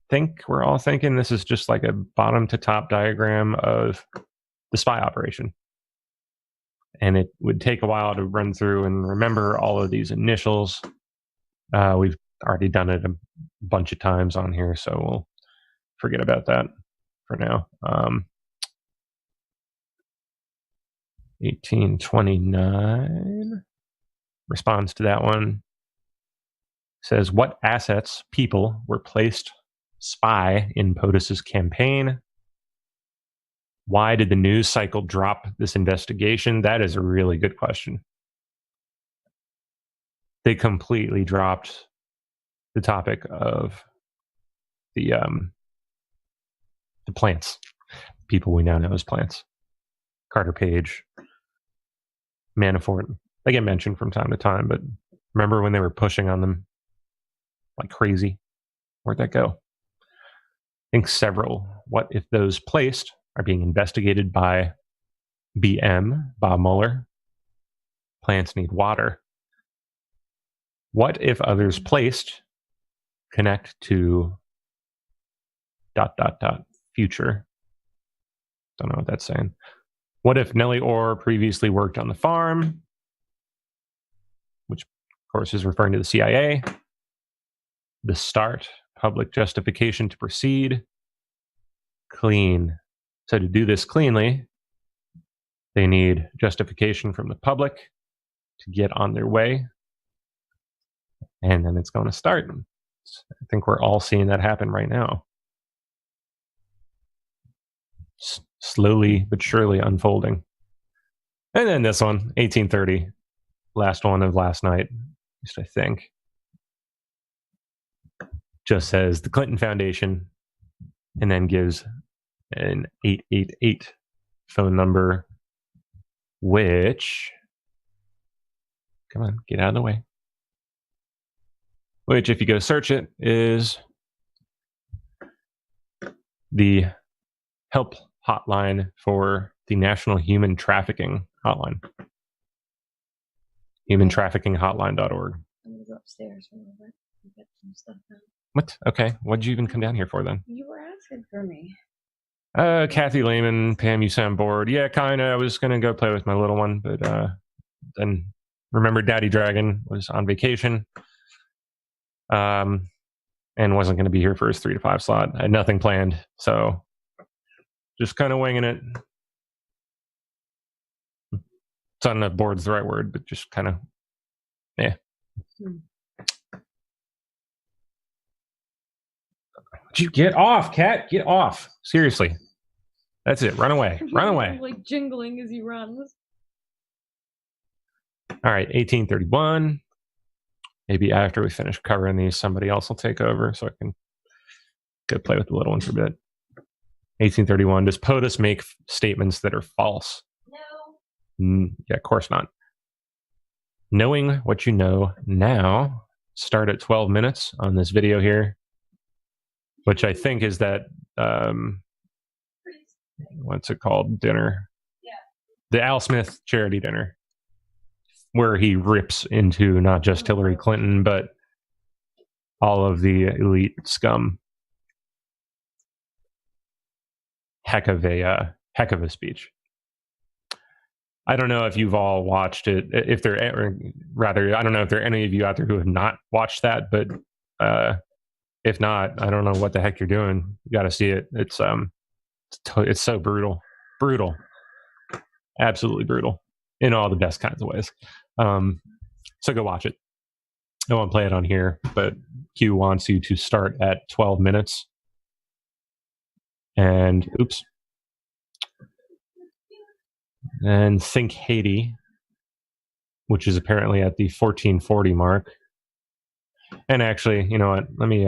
think we're all thinking this is just like a bottom to top diagram of the spy operation. And it would take a while to run through and remember all of these initials. We've already done it a bunch of times on here, so we'll forget about that for now. 1829 responds to that one. Says, what assets, people were placed spy in POTUS's campaign? Why did the news cycle drop this investigation? That is a really good question. They completely dropped the topic of the plants, people we now know as plants. Carter Page, Manafort, they get mentioned from time to time, but remember when they were pushing on them like crazy. Where'd that go? I think several. What if those placed are being investigated by BM, Bob Mueller? Plants need water. What if others placed connect to ... future? Don't know what that's saying. What if Nellie Orr previously worked on the farm? Which, of course, is referring to the CIA. The start, public justification to proceed. Clean. So to do this cleanly, they need justification from the public to get on their way. And then it's going to start. I think we're all seeing that happen right now. Slowly but surely unfolding. And then this one, 1830, last one of last night, at least I think. Just says the Clinton Foundation, and then gives an 888 phone number, which, come on, get out of the way. Which, if you go search it, is the help hotline for the National Human Trafficking Hotline. HumanTraffickingHotline.org. I'm gonna go upstairs for a little bit and get some stuff done. What? Okay. What did you even come down here for then? You were asking for me. Kathy Lehman, Pam, you sound bored. Yeah, kinda. I was gonna go play with my little one, but then remember Daddy Dragon was on vacation. And wasn't going to be here for his 3 to 5 slot. I had nothing planned, so just kind of winging it. I don't know if bored's the right word, but just kind of, yeah. Would you get off, cat? Get off. Seriously. That's it. Run away. Run away. Like jingling as he runs. All right, 1831. Maybe after we finish covering these, somebody else will take over so I can go play with the little one for a bit. 1831. Does POTUS make statements that are false? No. Yeah, of course not. Knowing what you know now, start at 12 minutes on this video here, which I think is that, what's it called? Dinner. Yeah. The Al Smith charity dinner, where he rips into not just Hillary Clinton, but all of the elite scum. Heck of a speech. I don't know if you've all watched it. If there, or rather, I don't know if there are any of you out there who have not watched that. But if not, I don't know what the heck you're doing. You got to see it. It's so brutal, absolutely brutal in all the best kinds of ways. So go watch it. I won't play it on here, but Q wants you to start at 12 minutes. And oops. And Think Haiti, which is apparently at the 1440 mark. And actually, you know what? Let me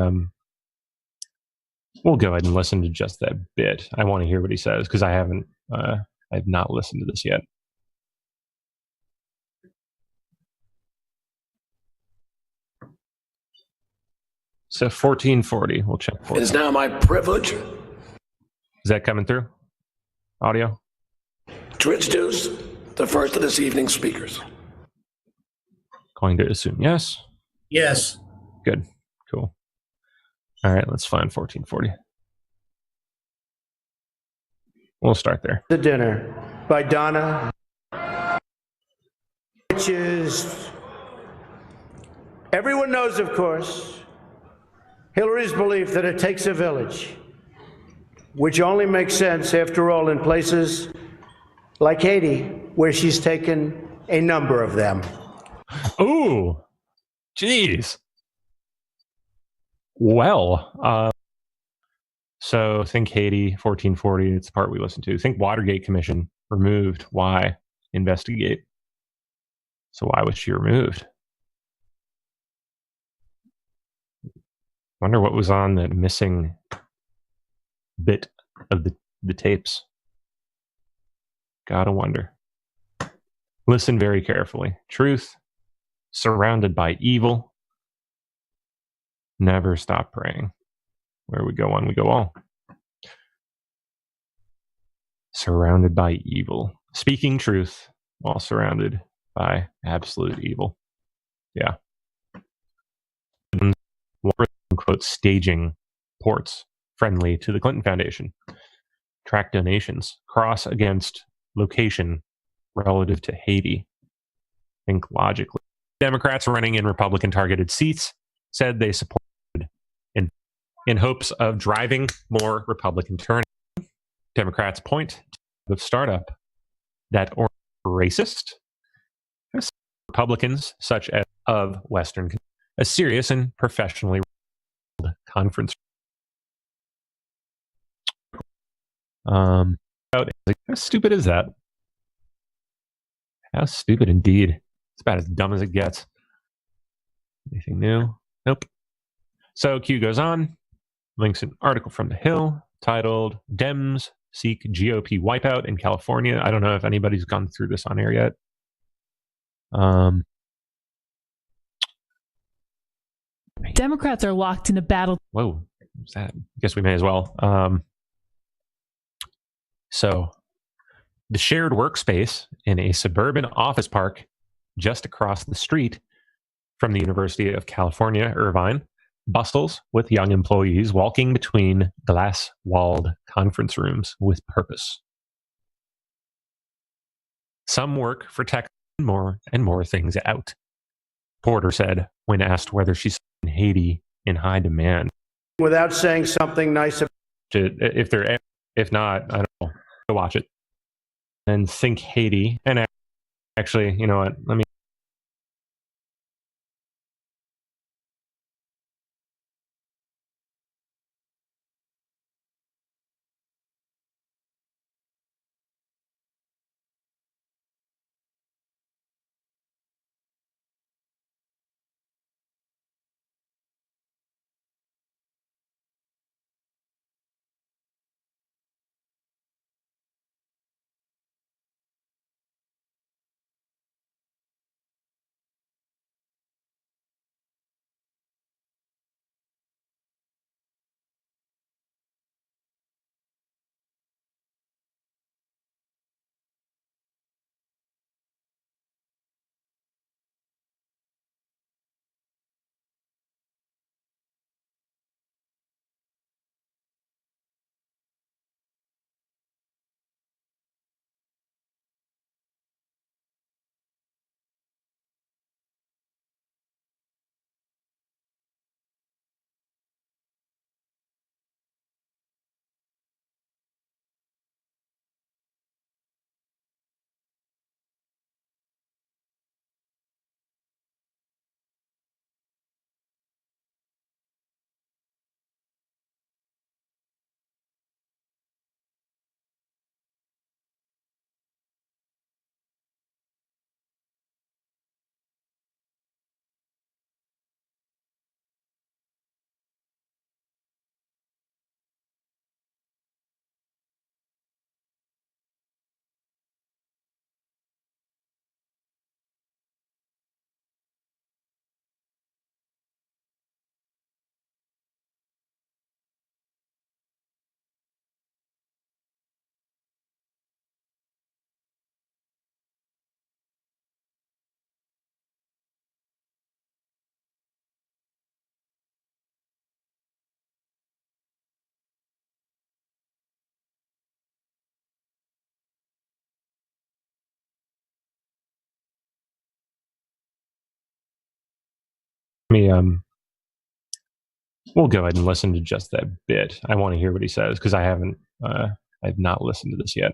we'll go ahead and listen to just that bit. I want to hear what he says because I've not listened to this yet. So 1440, we'll check for it. It is now my privilege. Is that coming through? Audio? To introduce the first of this evening's speakers. Going to assume yes. Yes. Good. Cool. All right, let's find 1440. We'll start there. The Dinner by Donna, which is, everyone knows, of course, Hillary's belief that it takes a village, which only makes sense, after all, in places like Haiti, where she's taken a number of them. Ooh, jeez. Well, so Think Haiti, 1440, it's the part we listened to. Think Watergate Commission, removed. Why? Investigate. So why was she removed? Wonder what was on that missing bit of the tapes. Gotta wonder. Listen very carefully. Truth, surrounded by evil. never stop praying. Where we go one, we go all. Surrounded by evil. Speaking truth while surrounded by absolute evil. Yeah. Quote, staging ports friendly to the Clinton Foundation. Track donations. Cross against location relative to Haiti. Think logically. Democrats running in Republican targeted seats said they supported in hopes of driving more Republican turnout. Democrats point to the startup that are racist. Republicans, such as of Western, a serious and professionally conference. How stupid is that? How stupid indeed. It's about as dumb as it gets. Anything new? Nope. So Q goes on, links an article from The Hill titled Dems Seek GOP Wipeout in California. I don't know if anybody's gone through this on air yet. Democrats are locked in a battle. Whoa, what's that? I guess we may as well. So, the shared workspace in a suburban office park just across the street from the University of California, Irvine, bustles with young employees walking between glass-walled conference rooms with purpose. Some work for tech more and more things out, Porter said when asked whether she saw Haiti in high demand. Without saying something nice about if not, I don't know. Go watch it. And think Haiti. And actually, you know what? Let me. We'll go ahead and listen to just that bit. I want to hear what he says because I've not listened to this yet.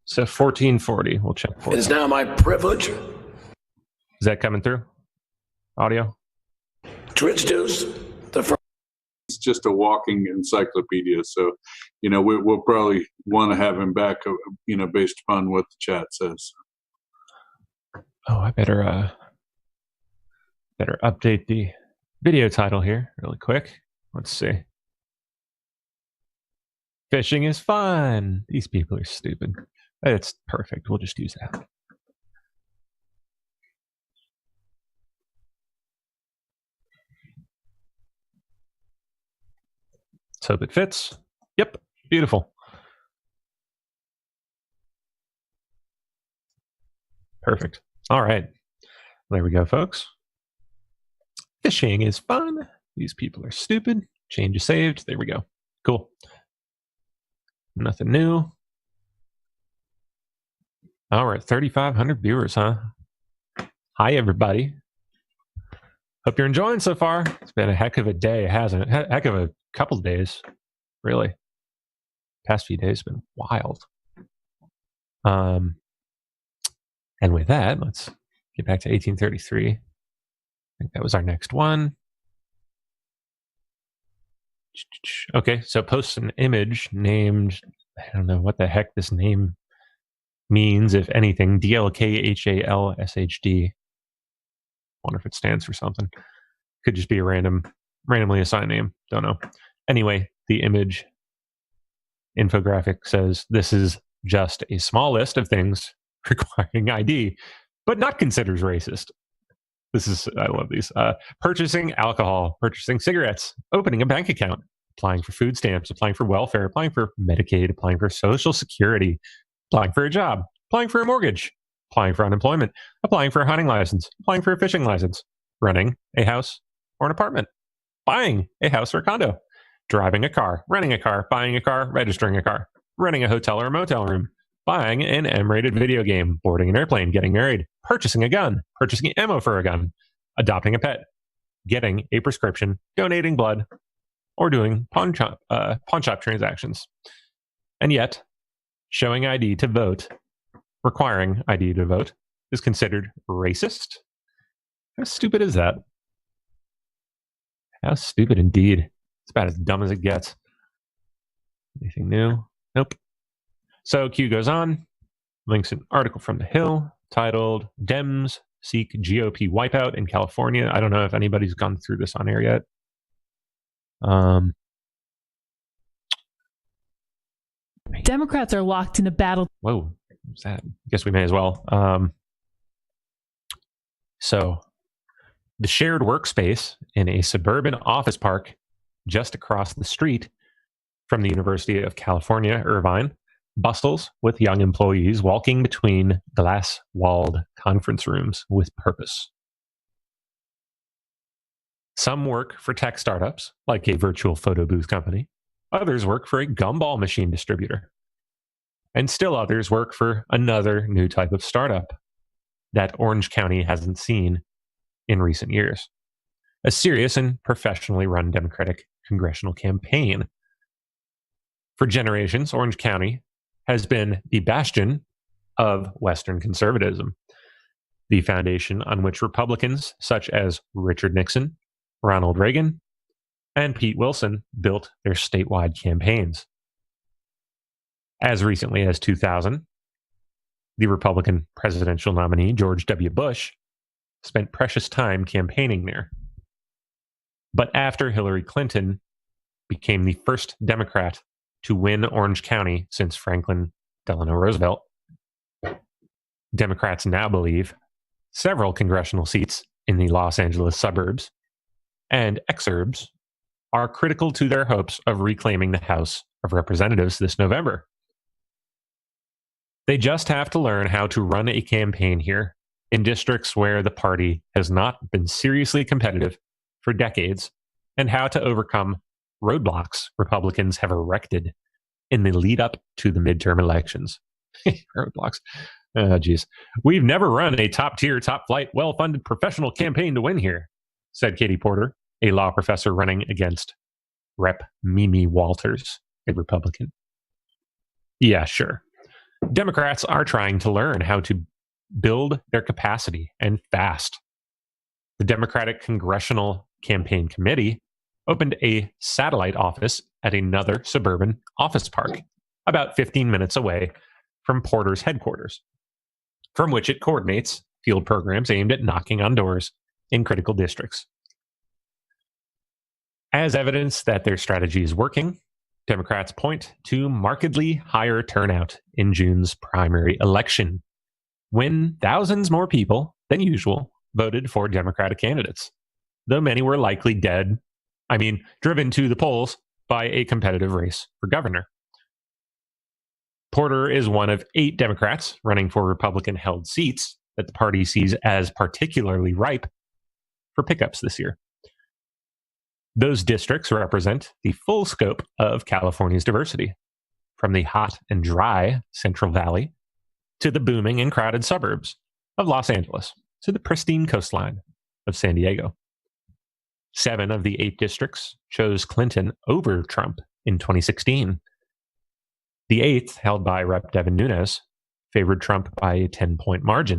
So 1440. We'll check. It is now my privilege. Is that coming through? Audio? To introduce the first. It's just a walking encyclopedia. So, we'll probably want to have him back, based upon what the chat says. Oh, I better update the video title here really quick. Let's see. Fishing is fun. These people are stupid. It's perfect. We'll just use that. Let's hope it fits. Yep, beautiful. Perfect. All right. There we go, folks. Phishing is fun. These people are stupid. Change is saved. There we go. Cool. Nothing new. All right, 3,500 viewers, huh? Hi, everybody. Hope you're enjoying so far. It's been a heck of a day, hasn't it? Heck of a couple of days, really. Past few days have been wild. And with that, let's get back to 1833. I think that was our next one. Okay, so post an image named, I don't know what the heck this name means, if anything, DLKHALSHD. Wonder if it stands for something. Could just be a randomly assigned name. Don't know. Anyway, the image infographic says this is just a small list of things requiring ID, but not considered racist. I love these. Purchasing alcohol, purchasing cigarettes, opening a bank account, applying for food stamps, applying for welfare, applying for Medicaid, applying for Social Security, applying for a job, applying for a mortgage, applying for unemployment, applying for a hunting license, applying for a fishing license, renting a house or an apartment, buying a house or a condo, driving a car, renting a car, buying a car, registering a car, renting a hotel or a motel room, buying an M-rated video game, boarding an airplane, getting married, purchasing a gun, purchasing ammo for a gun, adopting a pet, getting a prescription, donating blood, or doing pawn shop transactions. And yet, showing ID to vote, requiring ID to vote, is considered racist? How stupid is that? How stupid indeed. It's about as dumb as it gets. Anything new? Nope. So Q goes on, links an article from The Hill titled Dems Seek GOP Wipeout in California. I don't know if anybody's gone through this on air yet. Democrats are locked in a battle. Whoa, what's that? Guess we may as well. So the shared workspace in a suburban office park just across the street from the University of California, Irvine, bustles with young employees walking between glass-walled conference rooms with purpose. Some work for tech startups, like a virtual photo booth company. Others work for a gumball machine distributor. And still others work for another new type of startup that Orange County hasn't seen in recent years. A serious and professionally run Democratic congressional campaign. For generations, Orange County has been the bastion of Western conservatism, the foundation on which Republicans such as Richard Nixon, Ronald Reagan, and Pete Wilson built their statewide campaigns. As recently as 2000, the Republican presidential nominee, George W. Bush, spent precious time campaigning there. But after Hillary Clinton became the first Democrat to win Orange County since Franklin Delano Roosevelt, Democrats now believe several congressional seats in the Los Angeles suburbs and exurbs are critical to their hopes of reclaiming the House of Representatives this November. They just have to learn how to run a campaign here in districts where the party has not been seriously competitive for decades, and how to overcome roadblocks Republicans have erected in the lead up to the midterm elections. Roadblocks. Oh, geez. We've never run a top-tier, top-flight, well-funded professional campaign to win here, said Katie Porter, a law professor running against Rep. Mimi Walters, a Republican. Yeah, sure. Democrats are trying to learn how to build their capacity, and fast. The Democratic Congressional Campaign Committee opened a satellite office at another suburban office park about 15 minutes away from Porter's headquarters, from which it coordinates field programs aimed at knocking on doors in critical districts. As evidence that their strategy is working, Democrats point to markedly higher turnout in June's primary election, when thousands more people than usual voted for Democratic candidates, though many were likely driven to the polls by a competitive race for governor. Porter is one of 8 Democrats running for Republican-held seats that the party sees as particularly ripe for pickups this year. Those districts represent the full scope of California's diversity, from the hot and dry Central Valley to the booming and crowded suburbs of Los Angeles to the pristine coastline of San Diego. 7 of the 8 districts chose Clinton over Trump in 2016. The 8th, held by Rep. Devin Nunes, favored Trump by a 10-point margin.